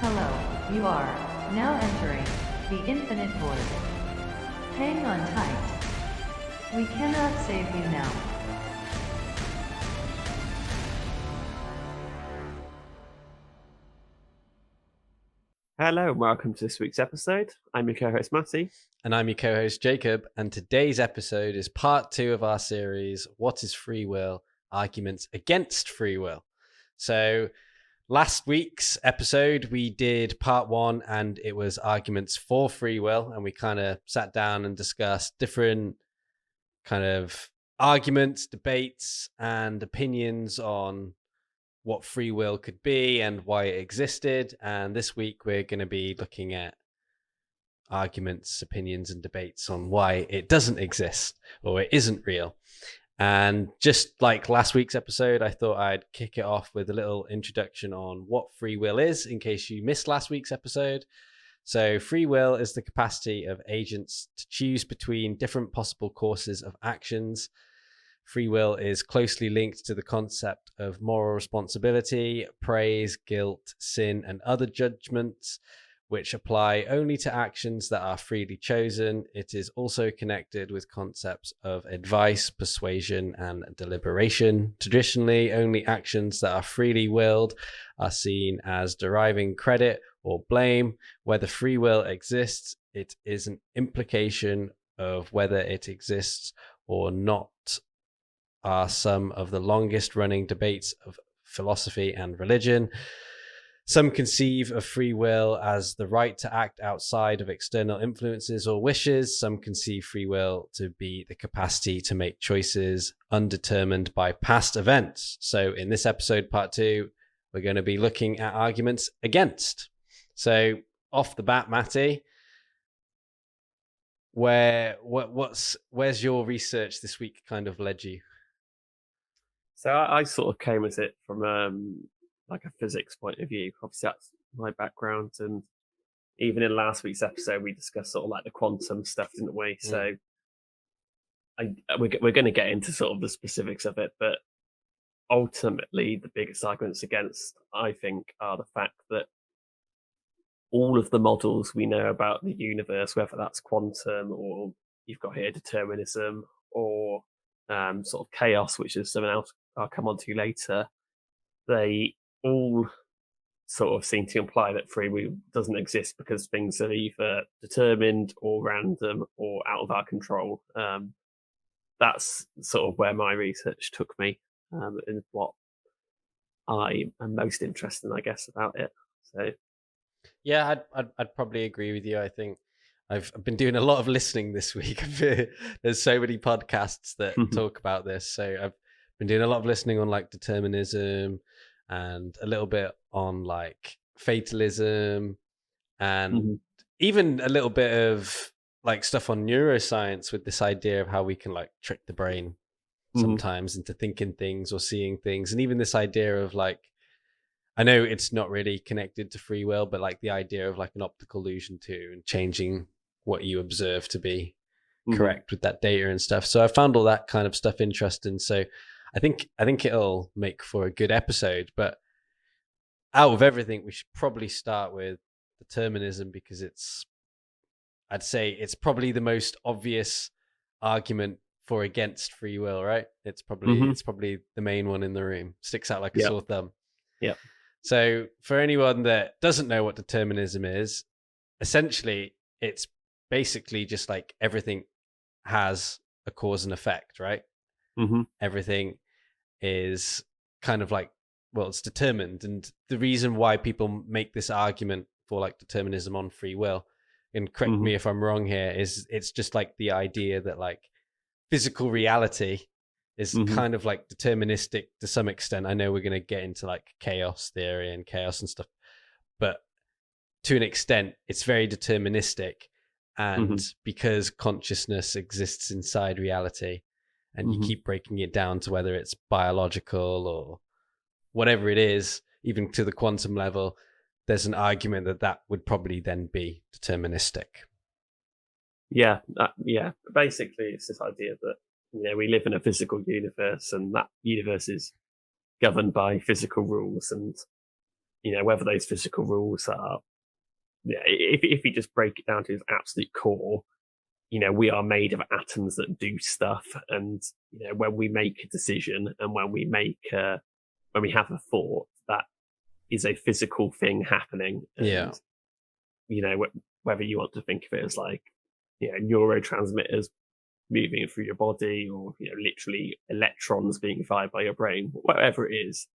Hello, you are now entering the infinite void. Hang on tight. We cannot save you now. Hello and welcome to this week's episode. I'm your co-host Matty. And I'm your co-host Jacob, and today's episode is part 2 of our series, What is Free Will? Arguments Against Free Will. So last week's episode, we did part 1, and it was arguments for free will, and we kind of sat down and discussed different kind of arguments, debates, and opinions on what free will could be and why it existed. And this week, we're going to be looking at arguments, opinions, and debates on why it doesn't exist or it isn't real. And just like last week's episode, I thought I'd kick it off with a little introduction on what free will is, in case you missed last week's episode. So free will is the capacity of agents to choose between different possible courses of actions. Free will is closely linked to the concept of moral responsibility, praise, guilt, sin, and other judgments, which apply only to actions that are freely chosen. It is also connected with concepts of advice, persuasion, and deliberation. Traditionally, only actions that are freely willed are seen as deriving credit or blame. Whether free will exists, it is an implication of whether it exists or not, are some of the longest running debates of philosophy and religion. Some conceive of free will as the right to act outside of external influences or wishes. Some conceive free will to be the capacity to make choices undetermined by past events. So in this episode, part 2, we're going to be looking at arguments against. So off the bat, Matty, where's your research this week kind of led you? So I sort of came at it from like a physics point of view. Obviously, that's my background, and even in last week's episode, we discussed sort of like the quantum stuff, didn't we? So we're going to get into sort of the specifics of it, but ultimately, the biggest arguments against, I think, are the fact that all of the models we know about the universe, whether that's quantum or you've got here determinism or sort of chaos, which is something else I'll come on to later, they all sort of seem to imply that free will doesn't exist because things are either determined or random or out of our control. That's sort of where my research took me, and what I am most interested in, I guess, about it. So Yeah, I'd probably agree with you. I think I've been doing a lot of listening this week. There's so many podcasts that talk about this. So I've been doing a lot of listening on like determinism and a little bit on like fatalism and even a little bit of like stuff on neuroscience with this idea of how we can like trick the brain sometimes into thinking things or seeing things. And even this idea of like, I know it's not really connected to free will, but like the idea of like an optical illusion too, and changing what you observe to be correct with that data and stuff. So I found all that kind of stuff interesting. So I think it'll make for a good episode. But out of everything, we should probably start with determinism because I'd say it's probably the most obvious argument for against free will, right? It's probably the main one in the room. Sticks out like a sore thumb. Yeah. So for anyone that doesn't know what determinism is, essentially it's basically just like everything has a cause and effect, right? Everything is kind of like, well, it's determined. And the reason why people make this argument for like determinism on free will, and correct me if I'm wrong here, is it's just like the idea that like physical reality is kind of like deterministic to some extent. I know we're going to get into like chaos theory and chaos and stuff, but to an extent, it's very deterministic. And because consciousness exists inside reality, and you keep breaking it down to whether it's biological or whatever it is, even to the quantum level, there's an argument that would probably then be deterministic. Yeah. Basically, it's this idea that we live in a physical universe, and that universe is governed by physical rules, and whether those physical rules are, if you just break it down to its absolute core, we are made of atoms that do stuff, and when we make a decision and when we have a thought, that is a physical thing happening. And, whether you want to think of it as like, neurotransmitters moving through your body, or literally electrons being fired by your brain, whatever it is,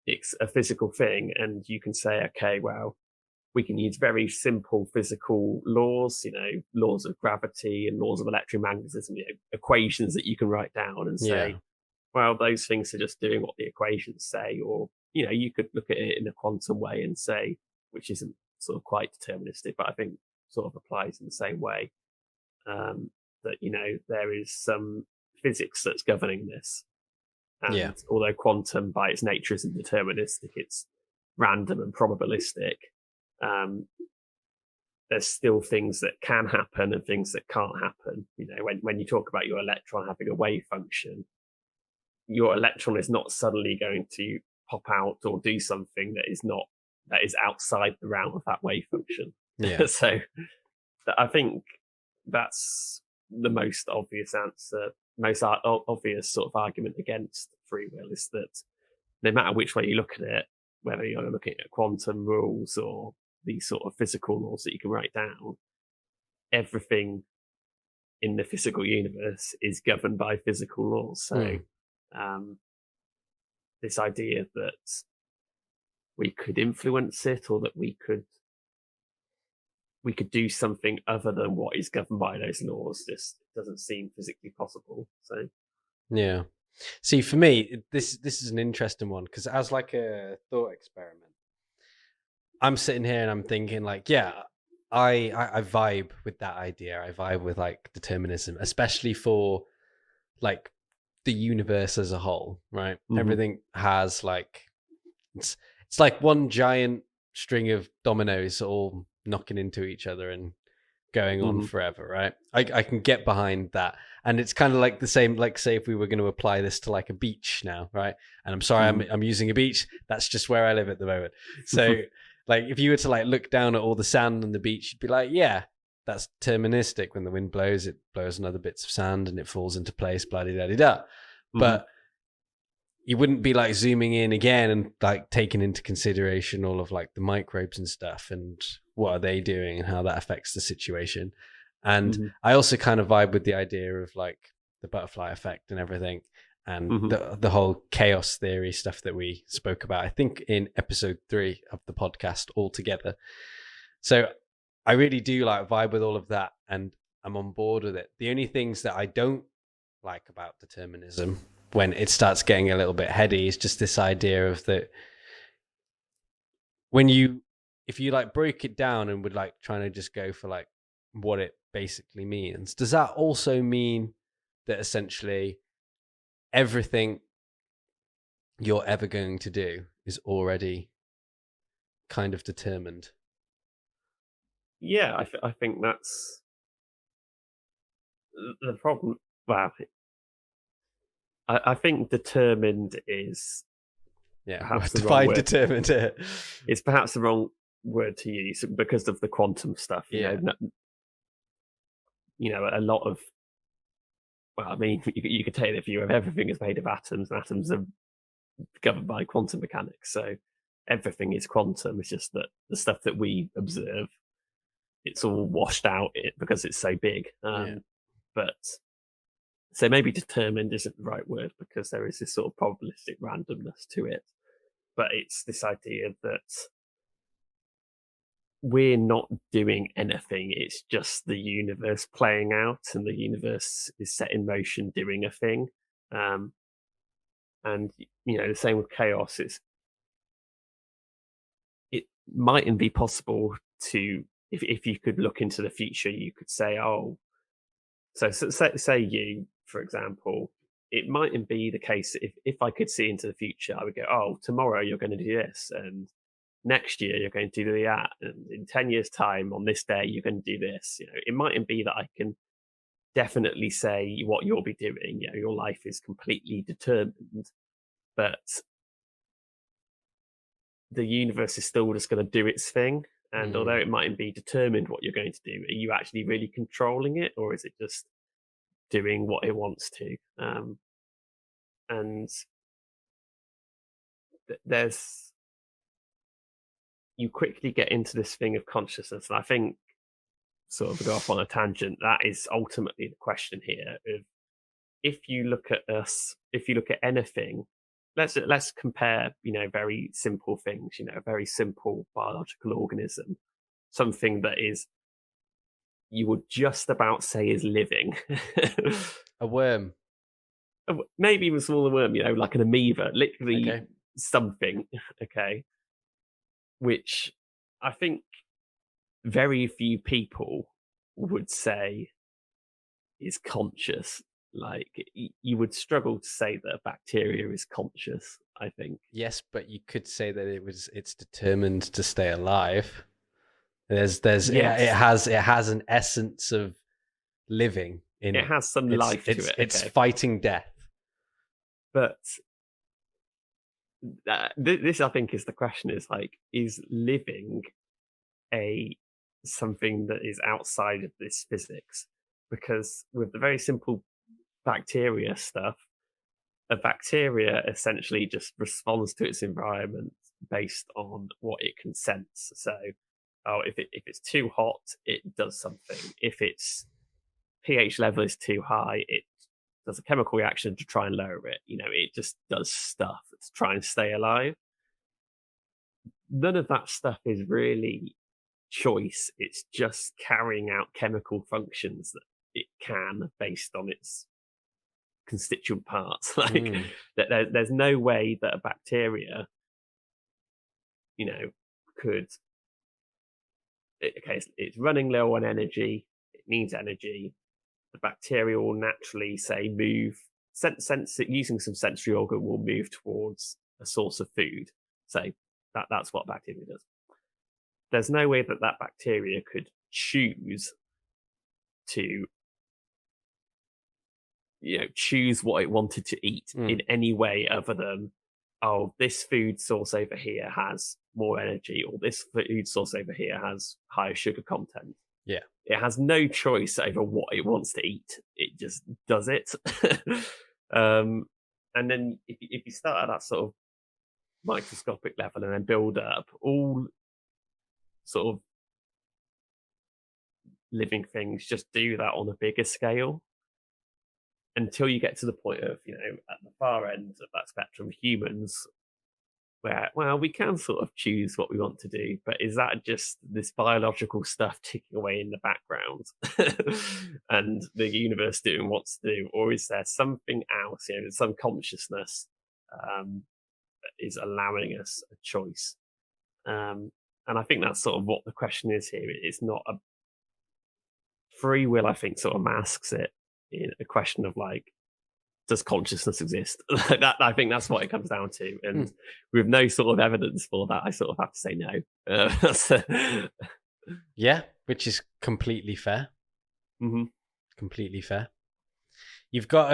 it's a physical thing. And you can say, okay, well, we can use very simple physical laws, laws of gravity and laws of electromagnetism, equations that you can write down and say, well, those things are just doing what the equations say. Or, you could look at it in a quantum way and say, which isn't sort of quite deterministic, but I think sort of applies in the same way, that, there is some physics that's governing this. And although quantum by its nature isn't deterministic, it's random and probabilistic, there's still things that can happen and things that can't happen. When you talk about your electron having a wave function, your electron is not suddenly going to pop out or do something that is outside the realm of that wave function. So I think that's the most obvious answer, most obvious sort of argument against free will, is that no matter which way you look at it, whether you're looking at quantum rules or these sort of physical laws that you can write down, everything in the physical universe is governed by physical laws. So this idea that we could influence it, or that we could do something other than what is governed by those laws, just doesn't seem physically possible. So see, for me, this is an interesting one, because as like a thought experiment, I'm sitting here and I'm thinking like, I vibe with that idea. I vibe with like determinism, especially for like the universe as a whole, right? Everything has like, it's like one giant string of dominoes all knocking into each other and going on forever, right? I can get behind that. And it's kind of like the same, like say if we were going to apply this to like a beach now, right? And I'm sorry, I'm using a beach. That's just where I live at the moment. So like if you were to like look down at all the sand on the beach, you'd be like, yeah, that's deterministic. When the wind blows, it blows on other bits of sand and it falls into place, blah-de-da-de-da. But you wouldn't be like zooming in again and like taking into consideration all of like the microbes and stuff and what are they doing and how that affects the situation. And I also kind of vibe with the idea of like the butterfly effect and everything, and the whole chaos theory stuff that we spoke about, I think in episode 3 of the podcast altogether. So I really do like vibe with all of that, and I'm on board with it. The only things that I don't like about determinism, when it starts getting a little bit heady, is just this idea of that if you like break it down and would like trying to just go for like what it basically means, does that also mean that essentially everything you're ever going to do is already kind of determined? Yeah, I think that's the problem. Well, I think determined is perhaps the wrong word. Determined here. It's perhaps the wrong word to use because of the quantum stuff. You know, a lot of. Well, I mean, you could take the view of everything is made of atoms, and atoms are governed by quantum mechanics. So everything is quantum. It's just that the stuff that we observe, it's all washed out because it's so big. But so maybe determined isn't the right word, because there is this sort of probabilistic randomness to it. But it's this idea that we're not doing anything. It's just the universe playing out, and the universe is set in motion doing a thing. And, you know, the same with chaos. It mightn't be possible to, if you could look into the future, you could say, oh, so say you, for example, it mightn't be the case. If I could see into the future, I would go, oh, tomorrow you're going to do this, and next year you're going to do that, and in 10 years' time on this day you're going to do this. You know, it mightn't be that I can definitely say what you'll be doing. You know, your life is completely determined, but the universe is still just going to do its thing. And although it mightn't be determined what you're going to do, are you actually really controlling it, or is it just doing what it wants to? And you quickly get into this thing of consciousness, and I think, sort of go off on a tangent, that is ultimately the question here of, if you look at anything, let's compare, very simple things, a very simple biological organism, something that is, you would just about say is living. A worm. Maybe even smaller worm, like an amoeba, literally Okay. something, okay, which I think very few people would say is conscious. Like, you would struggle to say that a bacteria is conscious, I think. Yes, but you could say that it's determined to stay alive. Yes. It has an essence of living in it. Has some life to it. It's fighting death. But this, I think, is the question: is like, is living something that is outside of this physics? Because with the very simple bacteria stuff, a bacteria essentially just responds to its environment based on what it can sense. So, if it's too hot, it does something. If its pH level is too high, it does a chemical reaction to try and lower it. It just does stuff to try and stay alive. None of that stuff is really choice. It's just carrying out chemical functions that it can based on its constituent parts. There's no way that a bacteria, could. Okay, it's running low on energy. It needs energy. The bacteria will naturally move, using some sensory organ, will move towards a source of food. So that's what bacteria does. There's no way that bacteria could choose to choose what it wanted to eat in any way other than, this food source over here has more energy, or this food source over here has higher sugar content. Yeah. It has no choice over what it wants to eat. It just does it. And then if you start at that sort of microscopic level and then build up, all sort of living things just do that on a bigger scale, until you get to the point of, at the far end of that spectrum, humans, where, well, we can sort of choose what we want to do, but is that just this biological stuff ticking away in the background and the universe doing what's to do? Or is there something else, some consciousness that is allowing us a choice? And I think that's sort of what the question is here. It's not a free will, I think, sort of masks it in a question of like, does consciousness exist? I think that's what it comes down to. And with no sort of evidence for that, I sort of have to say no. Yeah, which is completely fair. Mm-hmm. Completely fair. You've got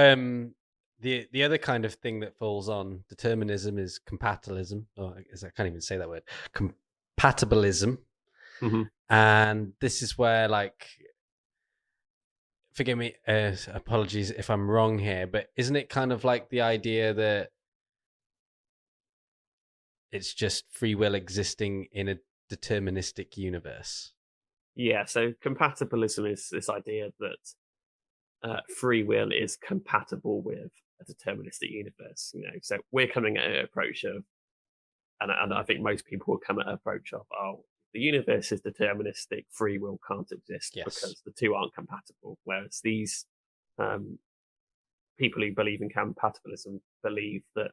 the other kind of thing that falls on determinism is compatibilism. I can't even say that word. Compatibilism. Mm-hmm. And this is where, like, forgive me, apologies if I'm wrong here, but isn't it kind of like the idea that it's just free will existing in a deterministic universe? Yeah, so compatibilism is this idea that free will is compatible with a deterministic universe. So we're coming at an approach of, and I think most people will come at an approach of, the universe is deterministic, free will can't exist because the two aren't compatible. Whereas these people who believe in compatibilism believe that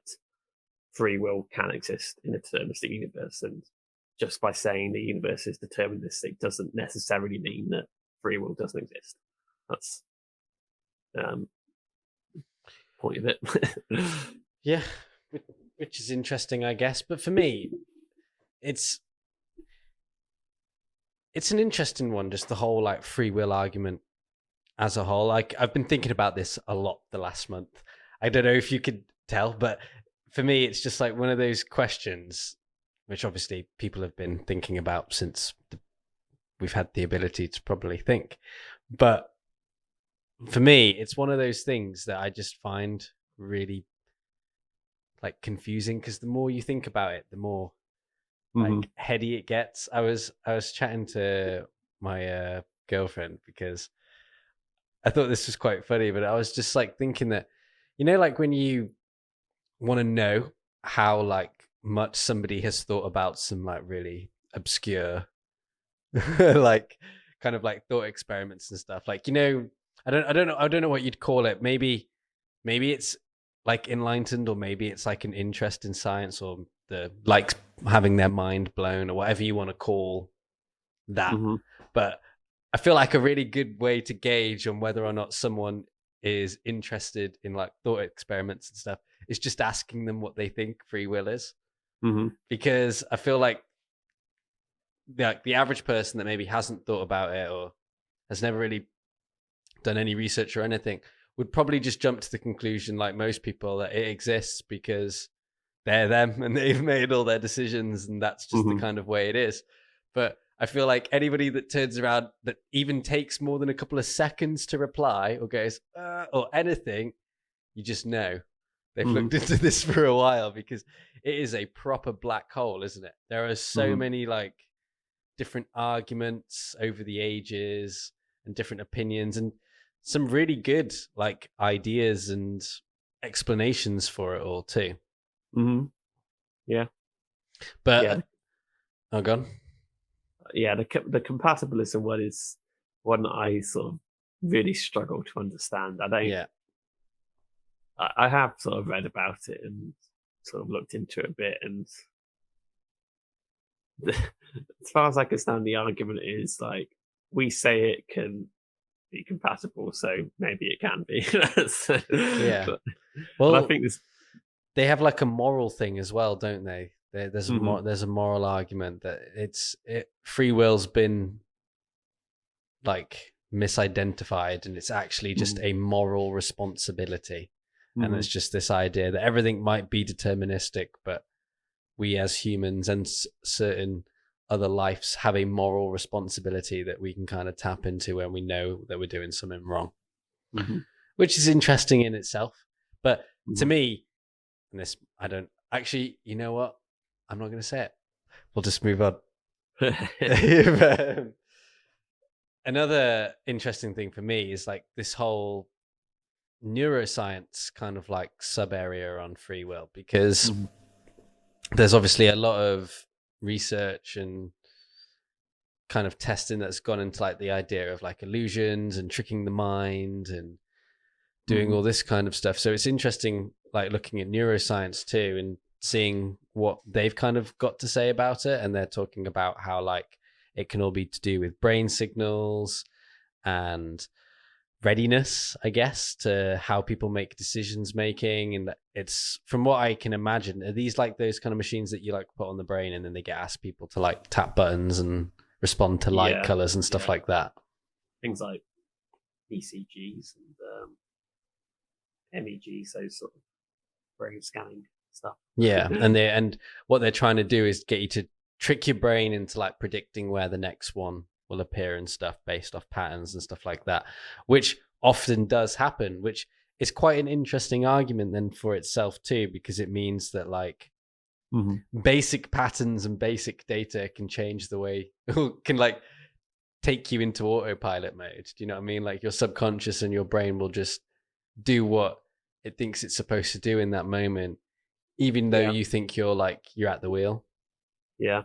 free will can exist in a deterministic universe. And just by saying the universe is deterministic doesn't necessarily mean that free will doesn't exist. That's point of it. Yeah, which is interesting, I guess. But for me, it's an interesting one, just the whole like free will argument as a whole. Like, I've been thinking about this a lot the last month. I don't know if you could tell, but for me, it's just like one of those questions which obviously people have been thinking about since we've had the ability to probably think. But for me, it's one of those things that I just find really like confusing, because the more you think about it, the more like heady it gets. I was chatting to my girlfriend because I thought this was quite funny, but I was just like thinking that, like when you want to know how like much somebody has thought about some like really obscure like kind of like thought experiments and stuff, like, I don't know what you'd call it. Maybe it's like enlightened, or maybe it's like an interest in science, or the like having their mind blown, or whatever you want to call that. But I feel like a really good way to gauge on whether or not someone is interested in like thought experiments and stuff is just asking them what they think free will is. Because I feel like the average person that maybe hasn't thought about it, or has never really done any research or anything, would probably just jump to the conclusion, like most people, that it exists because they're them and they've made all their decisions, and that's just the kind of way it is. But I feel like anybody that turns around, that even takes more than a couple of seconds to reply or goes, or anything, you just know they've looked into this for a while, because it is a proper black hole, isn't it? There are so many like different arguments over the ages and different opinions, and some really good like ideas and explanations for it all too. Yeah. But oh, God. Yeah, the compatibilism one is one that I sort of really struggle to understand. I don't. Yeah. I have sort of read about it and sort of looked into it a bit, and as far as I can stand, the argument is like, we say it can be compatible, so maybe it can be. Yeah. But I think this. They have like a moral thing as well, don't they? There's a moral argument that free will's been like misidentified, and it's actually just a moral responsibility. And it's just this idea that everything might be deterministic, but we as humans and certain other lives have a moral responsibility that we can kind of tap into when we know that we're doing something wrong, which is interesting in itself. But to me, and this, I don't actually, you know what? I'm not going to say it. We'll just move on. Another interesting thing for me is like this whole neuroscience kind of like sub area on free will, because there's obviously a lot of research and kind of testing that's gone into like the idea of like illusions and tricking the mind and doing all this kind of stuff. So it's interesting like looking at neuroscience too and seeing what they've kind of got to say about it. And they're talking about how like it can all be to do with brain signals and readiness, I guess, to how people make decisions making. And it's, from what I can imagine, are these like those kind of machines that you like put on the brain and then they get asked people to like tap buttons and respond to light colors and stuff like that? Things like ECGs and MEGs, those sort of brain scanning stuff. Yeah, and what they're trying to do is get you to trick your brain into like predicting where the next one will appear and stuff based off patterns and stuff like that, which often does happen, which is quite an interesting argument then for itself too, because it means that like basic patterns and basic data can change the way, can like take you into autopilot mode. Do you know what I mean? Like your subconscious and your brain will just do what it thinks it's supposed to do in that moment, even though you think you're at the wheel. Yeah.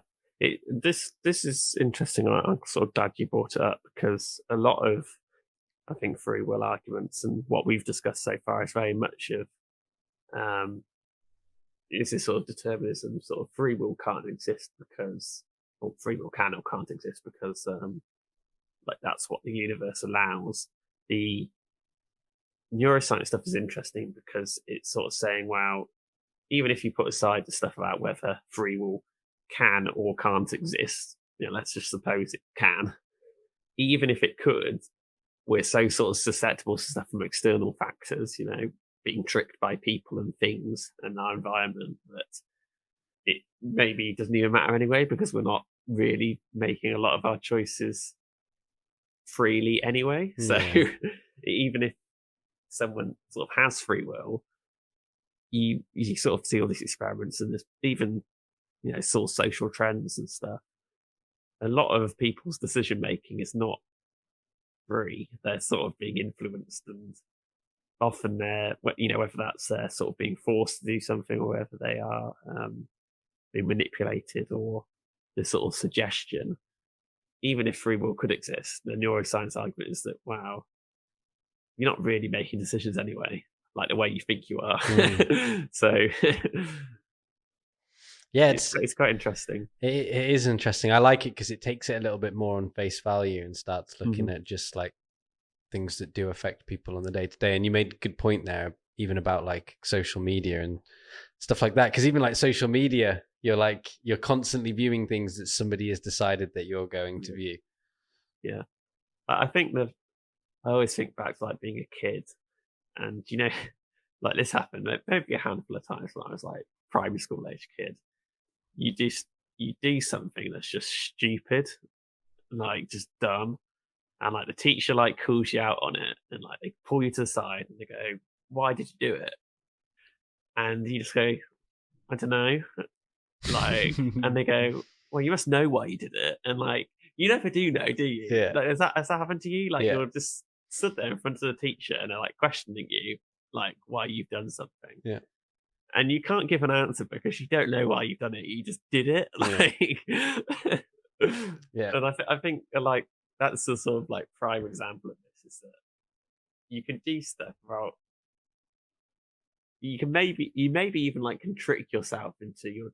This is interesting. I'm sort of glad you brought it up, because a lot of, I think, free will arguments and what we've discussed so far is very much of this is sort of determinism, sort of free will can't exist because, or free will can or can't exist because like that's what the universe allows. The neuroscience stuff is interesting because it's sort of saying, well, even if you put aside the stuff about whether free will can or can't exist, let's just suppose it can. Even if it could, we're so sort of susceptible to stuff from external factors, being tricked by people and things and our environment, that maybe doesn't even matter anyway, because we're not really making a lot of our choices freely anyway. So Yeah. even if someone sort of has free will, you sort of see all these experiments, and there's even, sort of social trends and stuff. A lot of people's decision making is not free. They're sort of being influenced, and often they're, whether that's sort of being forced to do something, or whether they are being manipulated, or the sort of suggestion. Even if free will could exist, the neuroscience argument is that, wow, you're not really making decisions anyway, like the way you think you are. So yeah, it's quite interesting. It is interesting. I like it because it takes it a little bit more on face value and starts looking Mhm. at just like things that do affect people on the day to day. And you made a good point there, even about like social media and stuff like that. Because even like social media, you're constantly viewing things that somebody has decided that you're going to view. Yeah, I think that I always think back to like being a kid, and like this happened maybe a handful of times when I was like primary school age kid. You do something that's just stupid, like just dumb, and like the teacher like calls you out on it, and like they pull you to the side and they go, "Why did you do it?" And you just go, "I don't know." Like, and they go, "Well, you must know why you did it." And like, you never do know, do you? Yeah. Like, has that happened to you? Like, Yeah. you're just stood there in front of the teacher and they're like questioning you, like why you've done something. Yeah. And you can't give an answer because you don't know why you've done it. You just did it. Like, Yeah. And I think like that's the sort of like prime example of this, is that you can do stuff about. You maybe even like can trick yourself into you're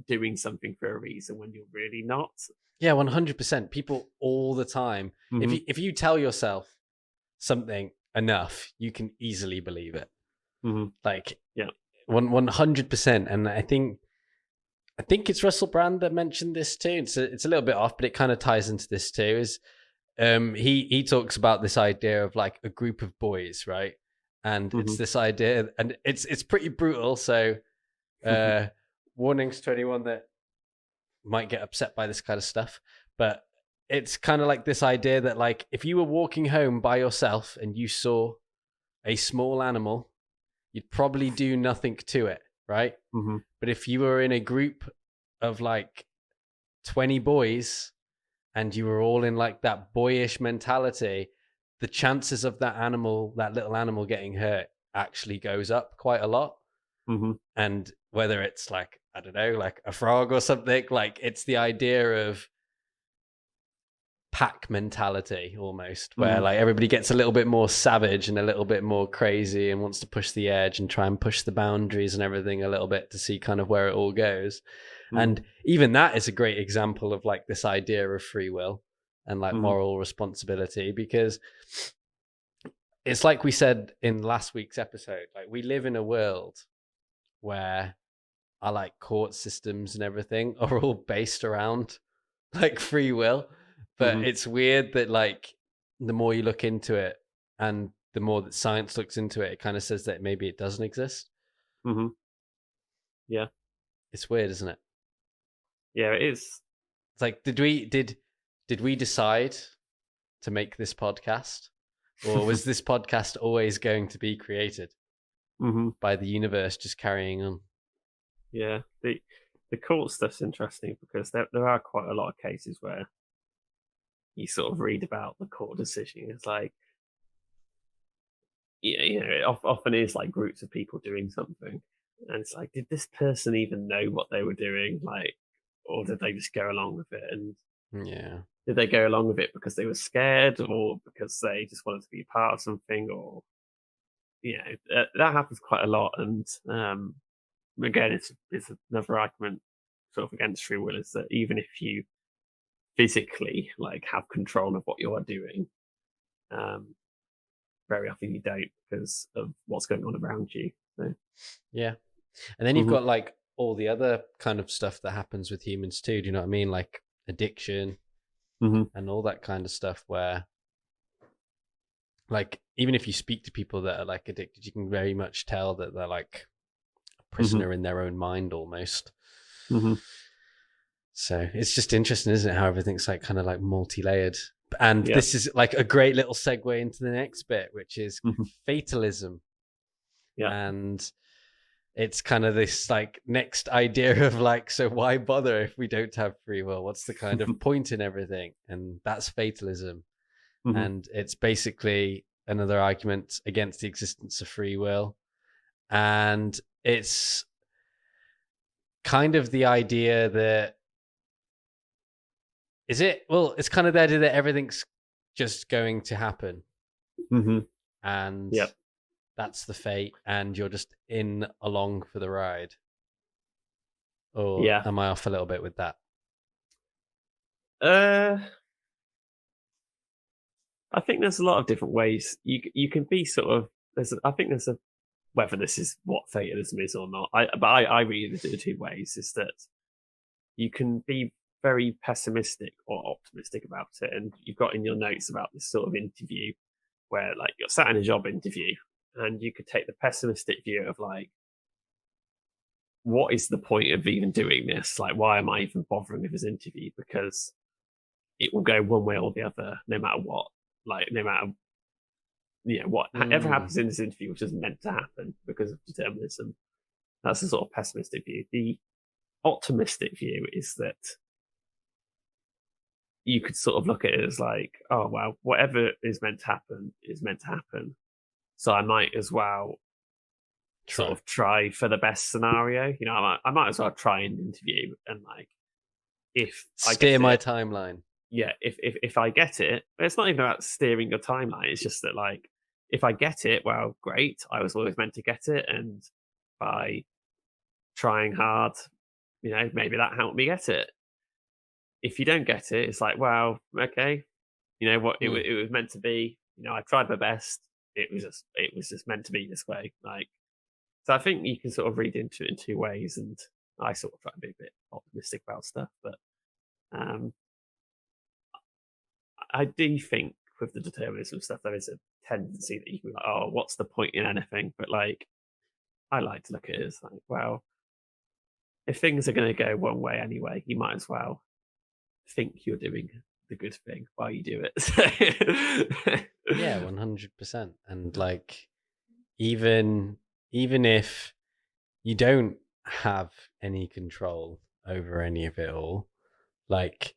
doing something for a reason when you're really not. Yeah, 100%. People all the time. Mhm. If you tell yourself something enough, you can easily believe it. Mhm. Like, Yeah. 100%. And I think it's Russell Brand that mentioned this too. It's a little bit off, but it kind of ties into this too. Is he talks about this idea of like a group of boys, right? And it's this idea, and it's pretty brutal. So, warnings to anyone that might get upset by this kind of stuff, but it's kind of like this idea that like if you were walking home by yourself and you saw a small animal, you'd probably do nothing to it, right? Mhm. But if you were in a group of like 20 boys and you were all in like that boyish mentality, the chances of that little animal getting hurt actually goes up quite a lot. Mhm. And whether it's like, I don't know, like a frog or something, like it's the idea of pack mentality almost, where like everybody gets a little bit more savage and a little bit more crazy and wants to push the edge and try and push the boundaries and everything a little bit to see kind of where it all goes. And even that is a great example of like this idea of free will and like moral responsibility, because it's like we said in last week's episode, like we live in a world where our like court systems and everything are all based around like free will. But it's weird that like the more you look into it and the more that science looks into it, it kind of says that maybe it doesn't exist. Yeah. It's weird, isn't it? Yeah, it is. It's like, did we decide to make this podcast, or was this podcast always going to be created by the universe just carrying on? Yeah, the court stuff's interesting because there are quite a lot of cases where you sort of read about the court decision. It's like, it often is like groups of people doing something, and it's like, did this person even know what they were doing? Like, or did they just go along with it? And Yeah. did they go along with it because they were scared, or because they just wanted to be part of something? Or that happens quite a lot. And again, it's another argument sort of against free will, is that even if you physically like have control of what you are doing, very often you don't, because of what's going on around you. So. Yeah. And then you've got like all the other kind of stuff that happens with humans too. Do you know what I mean? Like addiction and all that kind of stuff, where like even if you speak to people that are like addicted, you can very much tell that they're like a prisoner in their own mind almost. Hmm. So it's just interesting, isn't it, how everything's like kind of like multi-layered. And Yeah. this is like a great little segue into the next bit, which is Hmm. fatalism. Yeah. And it's kind of this like next idea of like, so why bother if we don't have free will? What's the kind of point in everything? And that's fatalism. Hmm. And it's basically another argument against the existence of free will. And it's kind of the idea that it's kind of the idea that everything's just going to happen, Hmm. and Yep. that's the fate, and you're just in along for the ride. Or Yeah. am I off a little bit with that? I think there's a lot of different ways you can be sort of. I think there's a whether this is what fatalism is or not. I read it in two ways. Is that you can be very pessimistic or optimistic about it, and you've got in your notes about this sort of interview where like you're sat in a job interview, and you could take the pessimistic view of like, what is the point of even doing this? Like, why am I even bothering with this interview? Because it will go one way or the other, no matter what. Like, no matter whatever happens in this interview, which is meant to happen because of determinism. That's the sort of pessimistic view. The optimistic view is that you could sort of look at it as like, oh well, whatever is meant to happen is meant to happen. So I might as well sort of try for the best scenario. You know, I might as well try an interview and like if I steer my it, timeline. Yeah, if I get it, it's not even about steering your timeline. It's just that like if I get it, well, great. I was always meant to get it, and by trying hard, maybe that helped me get it. If you don't get it, it's like, well, okay, you know what, it was meant to be. I tried my best. It was just meant to be this way. Like, so I think you can sort of read into it in two ways, and I sort of try to be a bit optimistic about stuff, but um, I do think with the determinism stuff, there is a tendency that you can be like, oh, what's the point in anything? But like, I like to look at it as like, well, if things are going to go one way anyway, you might as well think you're doing the good thing while you do it. Yeah, 100%. And like, even if you don't have any control over any of it all, like,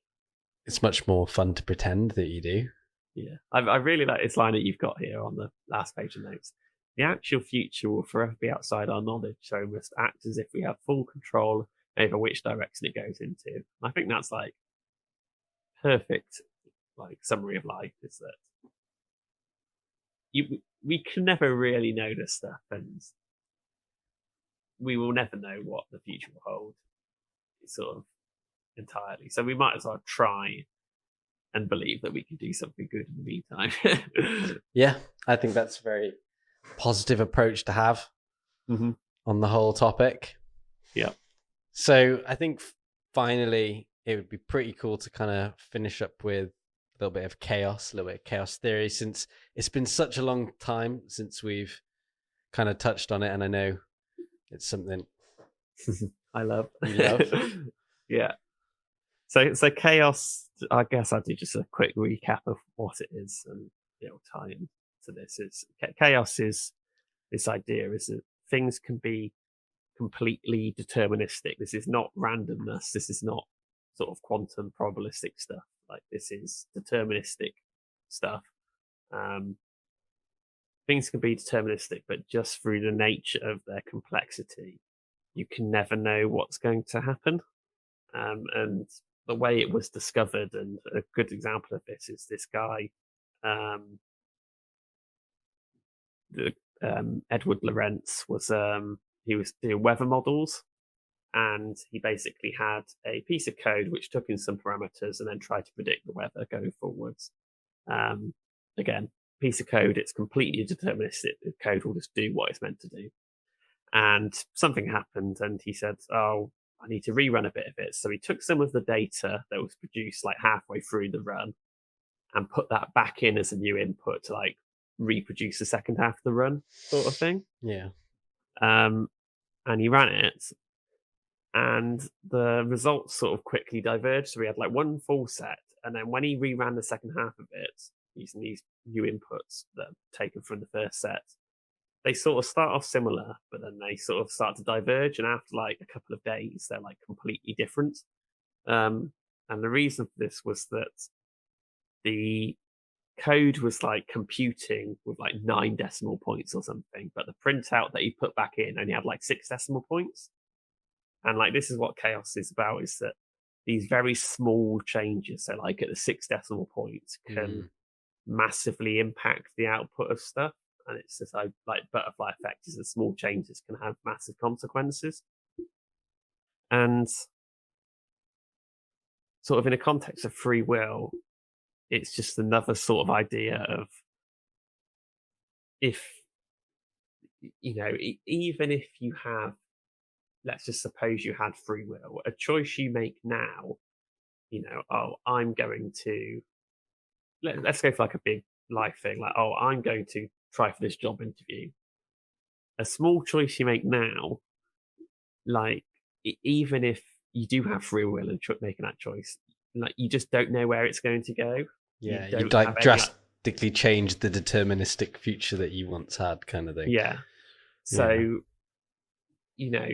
it's much more fun to pretend that you do. Yeah, I really like this line that you've got here on the last page of notes. The actual future will forever be outside our knowledge, so we must act as if we have full control over which direction it goes into. I think that's like perfect, like summary of life is that we can never really know this stuff, and we will never know what the future will hold, sort of entirely. So we might as well try and believe that we can do something good in the meantime. Yeah, I think that's a very positive approach to have on the whole topic. Yeah. So I think finally it would be pretty cool to kind of finish up with a little bit of chaos, a little bit of chaos theory, since it's been such a long time since we've kind of touched on it, and I know it's something I love. You love? Yeah. So chaos, I guess I'll do just a quick recap of what it is, and it'll tie into this. Chaos is this idea is that things can be completely deterministic. This is not randomness. This is not sort of quantum probabilistic stuff. Like, this is deterministic stuff. Things can be deterministic, but just through the nature of their complexity, you can never know what's going to happen. And the way it was discovered, and a good example of this is this guy, Edward Lorenz was he was doing weather models, and he basically had a piece of code which took in some parameters and then tried to predict the weather going forwards. Again, piece of code, it's completely deterministic. The code will just do what it's meant to do. And something happened, and he said, oh, I need to rerun a bit of it. So he took some of the data that was produced like halfway through the run and put that back in as a new input to like reproduce the second half of the run, sort of thing. Yeah. And he ran it, and the results sort of quickly diverged. So we had like one full set, and then when he reran the second half of it using these new inputs that are taken from the first set, they sort of start off similar, but then they sort of start to diverge, and after like a couple of days, they're like completely different. And the reason for this was that the code was like computing with like 9 decimal points or something, but the printout that he put back in only had like 6 decimal points. And like this is what chaos is about, is that these very small changes, so like at the 6 decimal points, can massively impact the output of stuff. And it's just like butterfly effect, is that small changes can have massive consequences. And sort of in a context of free will, it's just another sort of idea of, if, you know, even if you have, let's just suppose you had free will, a choice you make now, you know, oh, I'm going to, let's go for like a big life thing, like, oh, I'm going to try for this job interview. A small choice you make now, like, even if you do have free will and making that choice, like, you just don't know where it's going to go. Yeah, you like drastically change the deterministic future that you once had, kind of thing. Yeah. So, you know,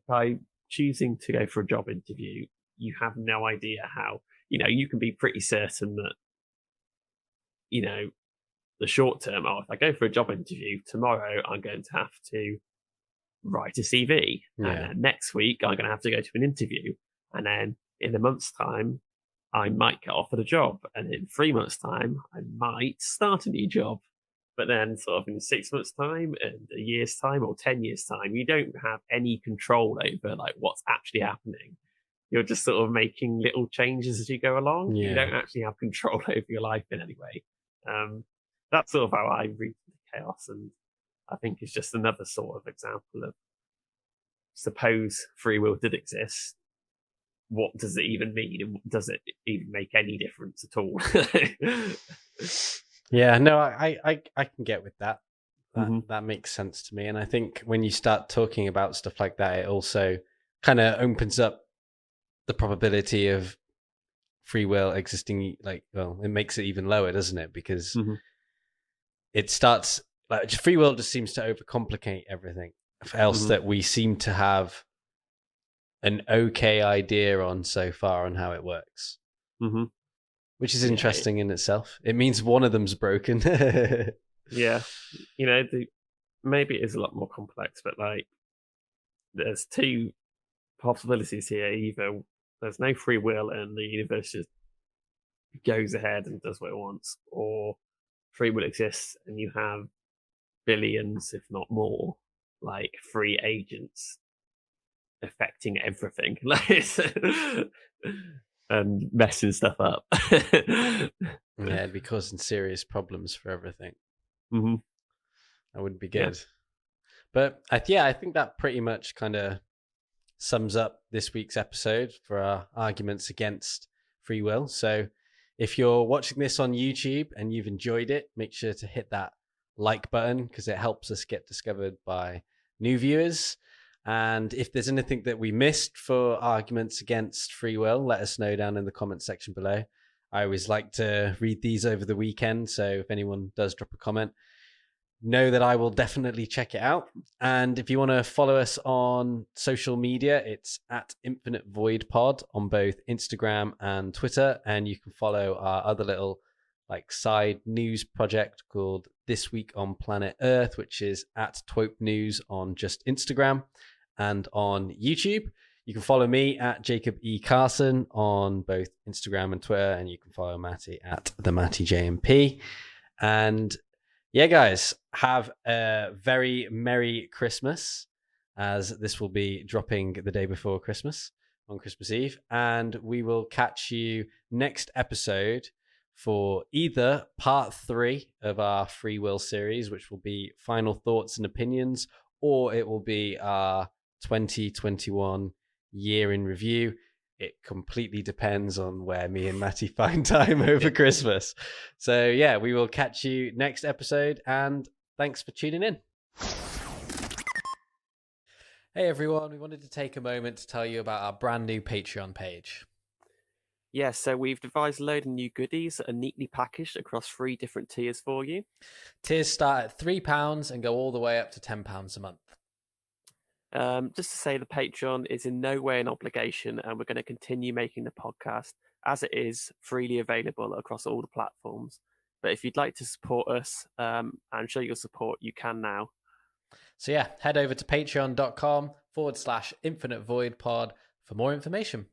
by choosing to go for a job interview, you have no idea how, you know, you can be pretty certain that, you know, the short term, oh, if I go for a job interview tomorrow, I'm going to have to write a CV. And then next week, I'm going to have to go to an interview. And then in a month's time, I might get offered a job. And in 3 months' time, I might start a new job. But then sort of in 6 months' time and a year's time or 10 years' time, you don't have any control over like what's actually happening. You're just sort of making little changes as you go along. You don't actually have control over your life in any way. That's sort of how I read chaos, and I think it's just another sort of example of, suppose free will did exist, what does it even mean, and does it even make any difference at all? Yeah, no, I can get with that. That makes sense to me. And I think when you start talking about stuff like that, it also kind of opens up the probability of free will existing. Like, well, it makes it even lower, doesn't it? Because it starts, like, free will just seems to overcomplicate everything else that we seem to have an okay idea on so far on how it works. Which is interesting in itself. It means one of them's broken. Yeah. You know, maybe it is a lot more complex, but like, there's 2 possibilities here. Either there's no free will and the universe just goes ahead and does what it wants, or free will exists and you have billions, if not more, like free agents affecting everything. Like, and messing stuff up. It'd be causing serious problems for everything. That wouldn't be good. But I think that pretty much kind of sums up this week's episode for our arguments against free will. So if you're watching this on YouTube and you've enjoyed it, make sure to hit that like button, because it helps us get discovered by new viewers. And if there's anything that we missed for arguments against free will, let us know down in the comment section below. I always like to read these over the weekend, so if anyone does drop a comment, know that I will definitely check it out. And if you want to follow us on social media, it's at Infinite Void Pod on both Instagram and Twitter. And you can follow our other little like side news project called This Week on Planet Earth, which is at Twope News on just Instagram. And on YouTube, you can follow me at Jacob E. Carson on both Instagram and Twitter. And you can follow Matty at the Matty JMP. And yeah, guys, have a very Merry Christmas, as this will be dropping the day before Christmas, on Christmas Eve. And we will catch you next episode for either part 3 of our free will series, which will be final thoughts and opinions, or it will be our 2021 year in review. It completely depends on where me and Matty find time over Christmas. So yeah, we will catch you next episode, and thanks for tuning in. Hey everyone, we wanted to take a moment to tell you about our brand new Patreon page. Yeah, so we've devised a load of new goodies that are neatly packaged across 3 different tiers for you. Tiers start at £3 and go all the way up to £10 a month. Just to say, the Patreon is in no way an obligation, and we're going to continue making the podcast as it is, freely available across all the platforms. But if you'd like to support us and show your support, you can now. So yeah, head over to patreon.com/Infinite Void Pod for more information.